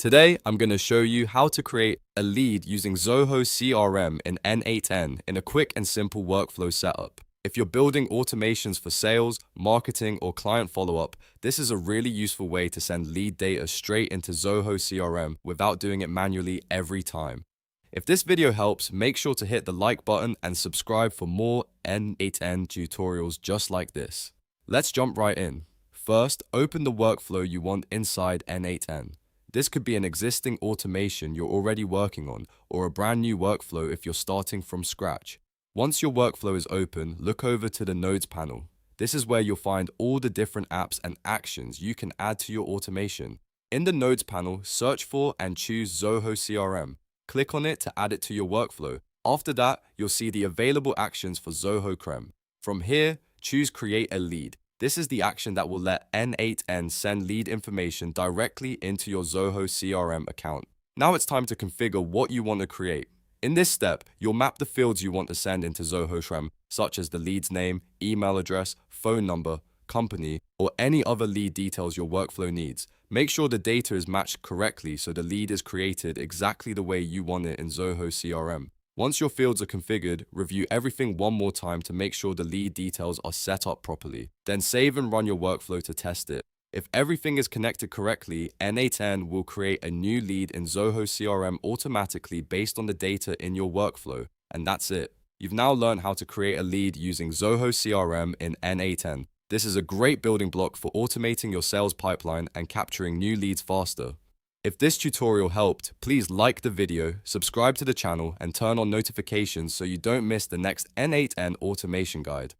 Today, I'm going to show you how to create a lead using Zoho CRM in n8n in a quick and simple workflow setup. If you're building automations for sales, marketing, or client follow-up, this is a really useful way to send lead data straight into Zoho CRM without doing it manually every time. If this video helps, make sure to hit the like button and subscribe for more n8n tutorials just like this. Let's jump right in. First, open the workflow you want inside n8n. This could be an existing automation you're already working on, or a brand new workflow if you're starting from scratch. Once your workflow is open, look over to the Nodes panel. This is where you'll find all the different apps and actions you can add to your automation. In the Nodes panel, search for and choose Zoho CRM. Click on it to add it to your workflow. After that, you'll see the available actions for Zoho CRM. From here, choose Create a Lead. This is the action that will let n8n send lead information directly into your Zoho CRM account. Now it's time to configure what you want to create. In this step, you'll map the fields you want to send into Zoho CRM, such as the lead's name, email address, phone number, company, or any other lead details your workflow needs. Make sure the data is matched correctly so the lead is created exactly the way you want it in Zoho CRM. Once your fields are configured, review everything one more time to make sure the lead details are set up properly. Then save and run your workflow to test it. If everything is connected correctly, n8n will create a new lead in Zoho CRM automatically based on the data in your workflow. And that's it. You've now learned how to create a lead using Zoho CRM in n8n. This is a great building block for automating your sales pipeline and capturing new leads faster. If this tutorial helped, please like the video, subscribe to the channel, and turn on notifications so you don't miss the next n8n automation guide.